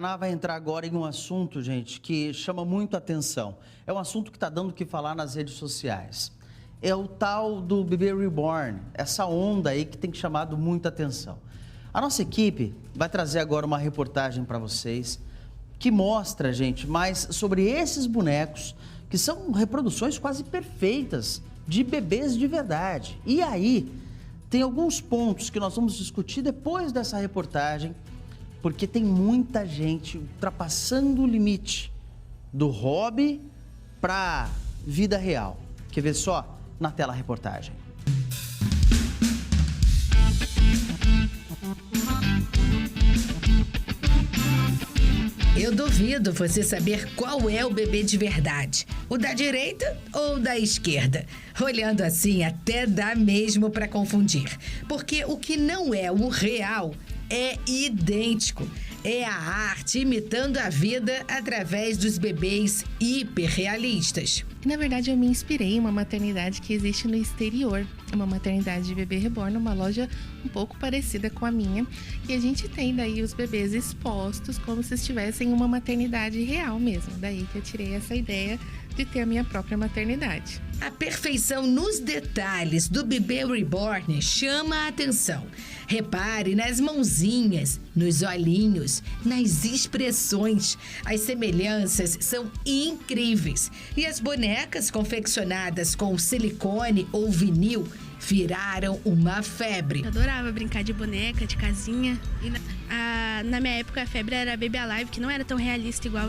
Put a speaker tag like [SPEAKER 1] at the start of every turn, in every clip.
[SPEAKER 1] Ana vai entrar agora em um assunto, gente, que chama muito atenção. É um assunto que está dando o que falar nas redes sociais. É o tal do bebê reborn, essa onda aí que tem chamado muita atenção. A nossa equipe vai trazer agora uma reportagem para vocês que mostra, gente, mais sobre esses bonecos que são reproduções quase perfeitas de bebês de verdade. E aí, tem alguns pontos que nós vamos discutir depois dessa reportagem, porque tem muita gente ultrapassando o limite do hobby para vida real. Quer ver só? Na tela a reportagem.
[SPEAKER 2] Eu duvido você saber qual é o bebê de verdade, o da direita ou da esquerda. Olhando assim, até dá mesmo para confundir, porque o que não é o real é idêntico. É a arte imitando a vida através dos bebês hiperrealistas.
[SPEAKER 3] Na verdade, eu me inspirei em uma maternidade que existe no exterior. É uma maternidade de bebê reborn, uma loja um pouco parecida com a minha. E a gente tem daí os bebês expostos como se estivessem em uma maternidade real mesmo. Daí que eu tirei essa ideia de ter a minha própria maternidade.
[SPEAKER 2] A perfeição nos detalhes do bebê reborn chama a atenção. Repare nas mãozinhas, nos olhinhos, nas expressões. As semelhanças são incríveis. E as bonecas confeccionadas com silicone ou vinil viraram uma febre.
[SPEAKER 4] Eu adorava brincar de boneca, de casinha. E na minha época a febre era Baby Alive, que não era tão realista igual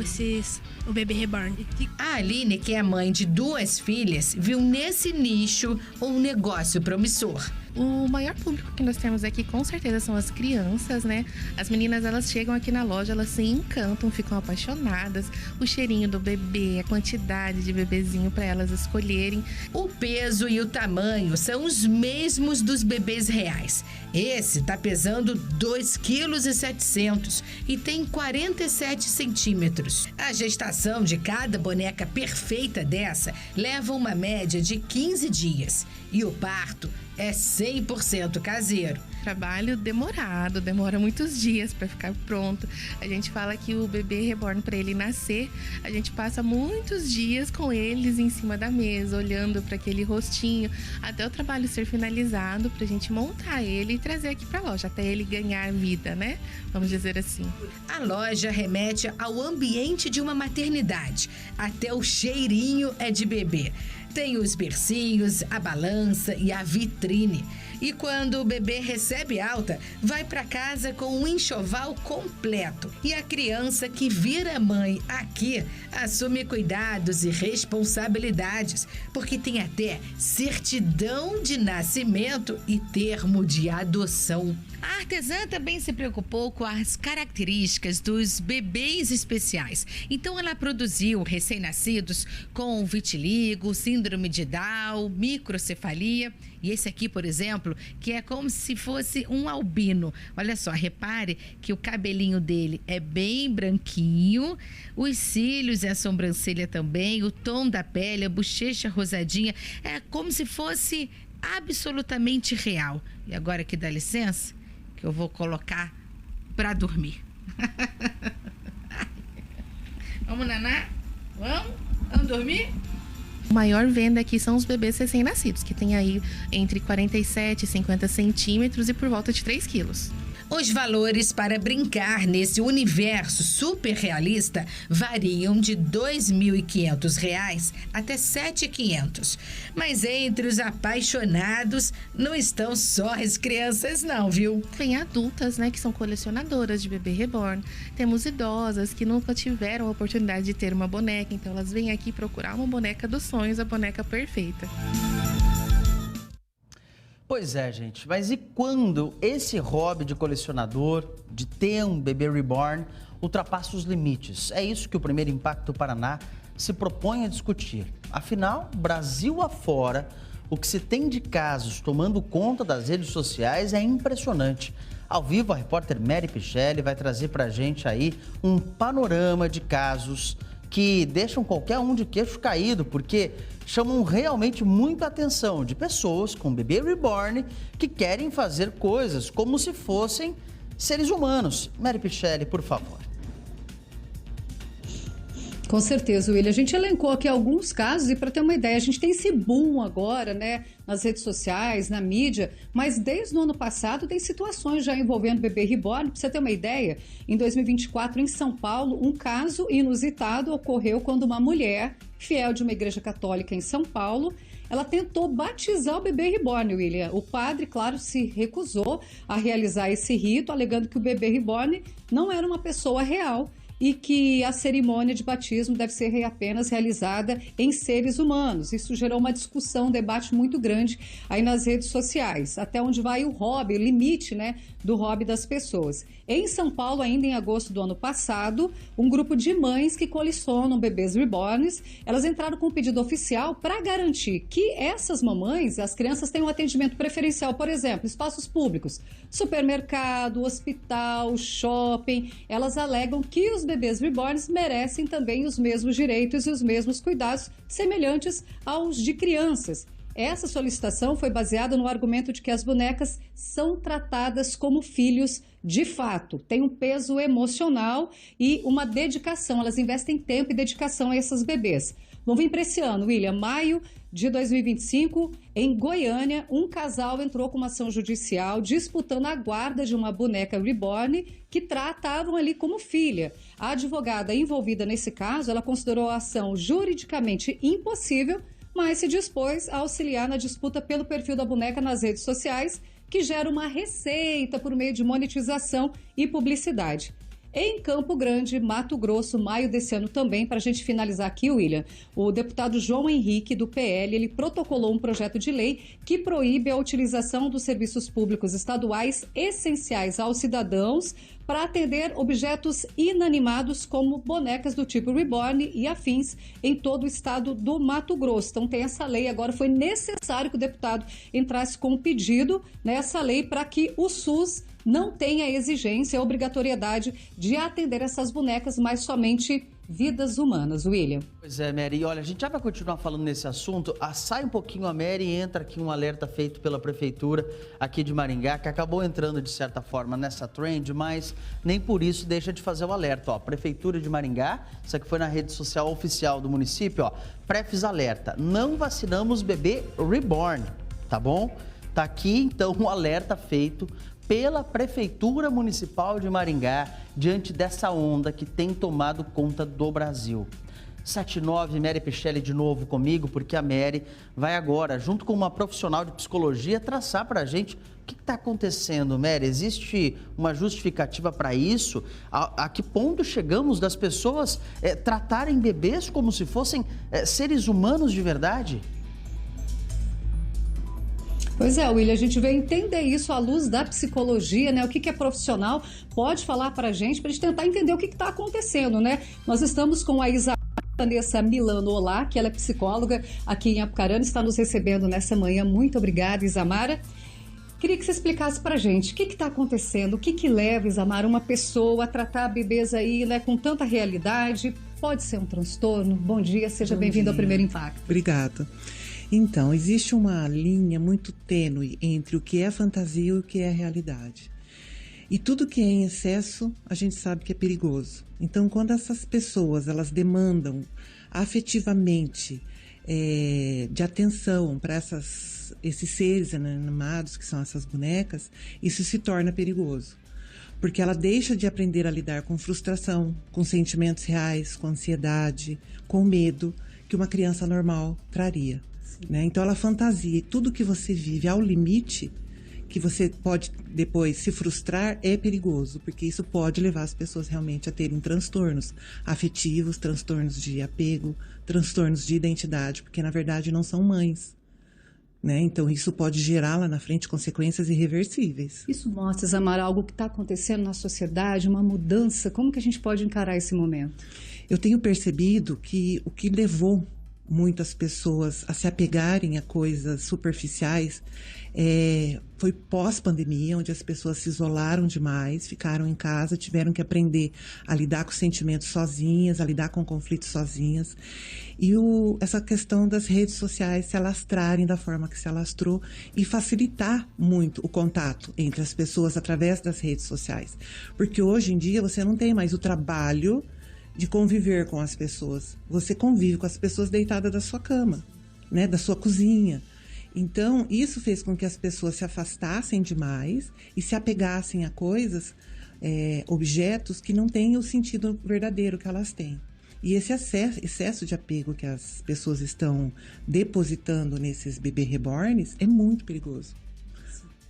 [SPEAKER 4] o Bebê Reborn.
[SPEAKER 2] A Aline, que é mãe de 2 filhas, viu nesse nicho um negócio promissor.
[SPEAKER 3] O maior público que nós temos aqui, com certeza, são as crianças, né? As meninas, elas chegam aqui na loja, elas se encantam, ficam apaixonadas. O cheirinho do bebê, a quantidade de bebezinho para elas escolherem.
[SPEAKER 2] O peso e o tamanho são os mesmos dos bebês reais. Esse tá pesando 2,7 kg e tem 47 centímetros. A gestação de cada boneca perfeita dessa leva uma média de 15 dias. E o parto é 100% caseiro.
[SPEAKER 3] Trabalho demorado, demora muitos dias para ficar pronto. A gente fala que o bebê reborn, para ele nascer, a gente passa muitos dias com eles em cima da mesa, olhando para aquele rostinho, até o trabalho ser finalizado, para a gente montar ele e trazer aqui para a loja, até ele ganhar vida, né? Vamos dizer assim.
[SPEAKER 2] A loja remete ao ambiente de uma maternidade. Até o cheirinho é de bebê. Tem os bercinhos, a balança e a vitrine. E quando o bebê recebe alta, vai para casa com um enxoval completo. E a criança que vira mãe aqui assume cuidados e responsabilidades, porque tem até certidão de nascimento e termo de adoção. A artesã também se preocupou com as características dos bebês especiais. Então ela produziu recém-nascidos com vitiligo, síndrome de Down, microcefalia. E esse aqui, por exemplo, que é como se fosse um albino. Olha só, repare que o cabelinho dele é bem branquinho, os cílios e a sobrancelha também, o tom da pele, a bochecha rosadinha, é como se fosse absolutamente real. E agora que dá licença, que eu vou colocar para dormir. Vamos, Naná? Vamos dormir?
[SPEAKER 3] A maior venda aqui são os bebês recém-nascidos, que tem aí entre 47 e 50 centímetros e por volta de 3 quilos.
[SPEAKER 2] Os valores para brincar nesse universo super realista variam de R$ 2.500 até R$ 7.500. Mas entre os apaixonados não estão só as crianças não, viu?
[SPEAKER 3] Tem adultas, né, que são colecionadoras de bebê reborn. Temos idosas que nunca tiveram a oportunidade de ter uma boneca, então elas vêm aqui procurar uma boneca dos sonhos, a boneca perfeita.
[SPEAKER 1] Pois é, gente, mas e quando esse hobby de colecionador, de ter um bebê reborn, ultrapassa os limites? É isso que o Primeiro Impacto Paraná se propõe a discutir. Afinal, Brasil afora, o que se tem de casos tomando conta das redes sociais é impressionante. Ao vivo, a repórter Mary Pichelli vai trazer pra gente aí um panorama de casos que deixam qualquer um de queixo caído, porque chamam realmente muita atenção de pessoas com bebê reborn que querem fazer coisas como se fossem seres humanos. Mary Pichelli, por favor.
[SPEAKER 5] Com certeza, William. A gente elencou aqui alguns casos e, para ter uma ideia, a gente tem esse boom agora, né, nas redes sociais, na mídia, mas desde o ano passado tem situações já envolvendo bebê reborn. Para você ter uma ideia, em 2024, em São Paulo, um caso inusitado ocorreu quando uma mulher, fiel de uma igreja católica em São Paulo, ela tentou batizar o bebê reborn, William. O padre, claro, se recusou a realizar esse rito, alegando que o bebê reborn não era uma pessoa real e que a cerimônia de batismo deve ser apenas realizada em seres humanos. Isso gerou uma discussão, um debate muito grande aí nas redes sociais. Até onde vai o hobby, o limite, né, do hobby das pessoas. Em São Paulo, ainda em agosto do ano passado, um grupo de mães que colecionam bebês reborns, elas entraram com um pedido oficial para garantir que essas mamães, as crianças, tenham um atendimento preferencial, por exemplo, espaços públicos, supermercado, hospital, shopping. Elas alegam que os bebês reborns merecem também os mesmos direitos e os mesmos cuidados semelhantes aos de crianças. Essa solicitação foi baseada no argumento de que as bonecas são tratadas como filhos de fato, tem um peso emocional e uma dedicação, elas investem tempo e dedicação a esses bebês. Vamos vir para esse ano, William, maio de 2025, em Goiânia, um casal entrou com uma ação judicial disputando a guarda de uma boneca reborn que tratavam ali como filha. A advogada envolvida nesse caso, ela considerou a ação juridicamente impossível, mas se dispôs a auxiliar na disputa pelo perfil da boneca nas redes sociais, que gera uma receita por meio de monetização e publicidade. Em Campo Grande, Mato Grosso, maio desse ano também, para a gente finalizar aqui, William, o deputado João Henrique, do PL, ele protocolou um projeto de lei que proíbe a utilização dos serviços públicos estaduais essenciais aos cidadãos para atender objetos inanimados como bonecas do tipo reborn e afins em todo o estado do Mato Grosso. Então tem essa lei, agora foi necessário que o deputado entrasse com um pedido nessa lei para que o SUS não tenha exigência, a obrigatoriedade de atender essas bonecas, mas somente vidas humanas, William.
[SPEAKER 1] Pois é, Mary. E olha, a gente já vai continuar falando nesse assunto. Sai um pouquinho a Mary e entra aqui um alerta feito pela Prefeitura aqui de Maringá, que acabou entrando, de certa forma, nessa trend, mas nem por isso deixa de fazer o alerta. Ó, Prefeitura de Maringá, isso aqui foi na rede social oficial do município, ó, Prefis alerta, não vacinamos bebê reborn, tá bom? Tá aqui, então, um alerta feito pela Prefeitura Municipal de Maringá, diante dessa onda que tem tomado conta do Brasil. 7:09, Mary Pichelli de novo comigo, porque a Mary vai agora, junto com uma profissional de psicologia, traçar para a gente o que está acontecendo. Mary, existe uma justificativa para isso? A que ponto chegamos das pessoas tratarem bebês como se fossem seres humanos de verdade?
[SPEAKER 5] Pois é, William, a gente veio entender isso à luz da psicologia, né? O que é profissional pode falar para a gente tentar entender o que está acontecendo, né? Nós estamos com a Vanessa Milano Olá, que ela é psicóloga aqui em Apucarana, está nos recebendo nessa manhã. Muito obrigada, Isamara. Queria que você explicasse para a gente o que está acontecendo, o que leva, Isamara, uma pessoa a tratar bebês aí, né, com tanta realidade. Pode ser um transtorno? Bom dia, seja bem-vindo ao Primeiro Impacto.
[SPEAKER 6] Obrigada. Então, existe uma linha muito tênue entre o que é fantasia e o que é realidade. E tudo que é em excesso, a gente sabe que é perigoso. Então, quando essas pessoas, elas demandam afetivamente de atenção para esses seres inanimados, que são essas bonecas, isso se torna perigoso. Porque ela deixa de aprender a lidar com frustração, com sentimentos reais, com ansiedade, com medo que uma criança normal traria. Né? Então ela fantasia, e tudo que você vive ao limite, que você pode depois se frustrar, é perigoso, porque isso pode levar as pessoas realmente a terem transtornos afetivos, transtornos de apego, transtornos de identidade, porque na verdade não são mães. Né? Então isso pode gerar lá na frente consequências irreversíveis.
[SPEAKER 5] Isso mostra, Isamara, algo que está acontecendo na sociedade, uma mudança. Como que a gente pode encarar esse momento?
[SPEAKER 6] Eu tenho percebido que o que levou muitas pessoas a se apegarem a coisas superficiais foi pós-pandemia, onde as pessoas se isolaram demais, ficaram em casa, tiveram que aprender a lidar com sentimentos sozinhas, a lidar com conflitos sozinhas. E essa questão das redes sociais se alastrarem da forma que se alastrou e facilitar muito o contato entre as pessoas através das redes sociais. Porque hoje em dia você não tem mais o trabalho de conviver com as pessoas. Você convive com as pessoas deitadas da sua cama, né, da sua cozinha. Então, isso fez com que as pessoas se afastassem demais e se apegassem a coisas, objetos que não têm o sentido verdadeiro que elas têm. E esse excesso de apego que as pessoas estão depositando nesses bebês reborns é muito perigoso.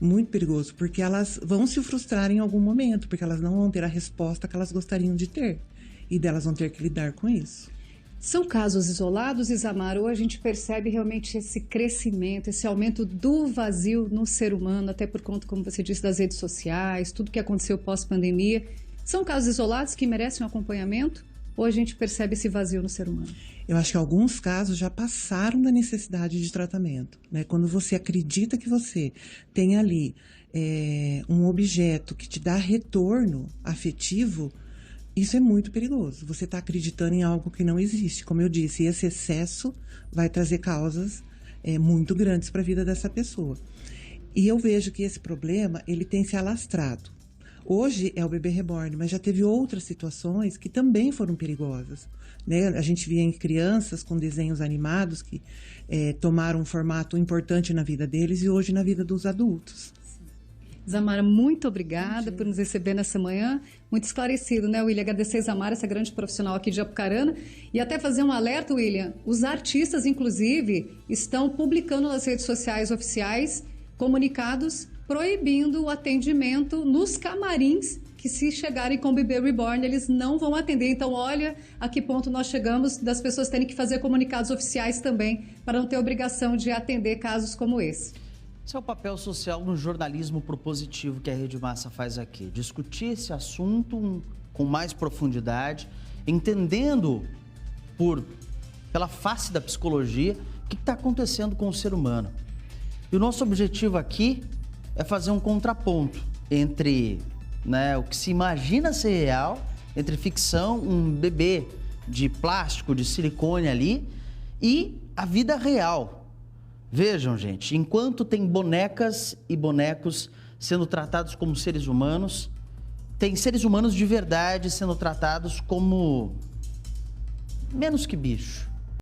[SPEAKER 6] Muito perigoso, porque elas vão se frustrar em algum momento, porque elas não vão ter a resposta que elas gostariam de ter. E delas vão ter que lidar com isso.
[SPEAKER 5] São casos isolados, Isamar, ou a gente percebe realmente esse crescimento, esse aumento do vazio no ser humano, até por conta, como você disse, das redes sociais, tudo que aconteceu pós-pandemia. São casos isolados que merecem um acompanhamento? Ou a gente percebe esse vazio no ser humano?
[SPEAKER 6] Eu acho que alguns casos já passaram da necessidade de tratamento, né? Quando você acredita que você tem ali um objeto que te dá retorno afetivo, isso é muito perigoso. Você está acreditando em algo que não existe. Como eu disse, esse excesso vai trazer causas muito grandes para a vida dessa pessoa. E eu vejo que esse problema ele tem se alastrado. Hoje é o bebê reborn, mas já teve outras situações que também foram perigosas, né? A gente via em crianças com desenhos animados que tomaram um formato importante na vida deles e hoje na vida dos adultos.
[SPEAKER 5] Isamara, muito obrigada por nos receber nessa manhã. Muito esclarecido, né, William? Agradecer a Isamara, essa grande profissional aqui de Apucarana. E até fazer um alerta, William. Os artistas, inclusive, estão publicando nas redes sociais oficiais comunicados proibindo o atendimento nos camarins, que se chegarem com o bebê reborn, eles não vão atender. Então, olha a que ponto nós chegamos das pessoas terem que fazer comunicados oficiais também, para não ter obrigação de atender casos como esse.
[SPEAKER 1] Esse é o papel social no jornalismo propositivo que a Rede Massa faz aqui. Discutir esse assunto com mais profundidade, entendendo pela face da psicologia o que está acontecendo com o ser humano. E o nosso objetivo aqui é fazer um contraponto entre o que se imagina ser real, entre ficção, um bebê de plástico, de silicone ali, e a vida real. Vejam, gente, enquanto tem bonecas e bonecos sendo tratados como seres humanos, tem seres humanos de verdade sendo tratados como menos que bicho.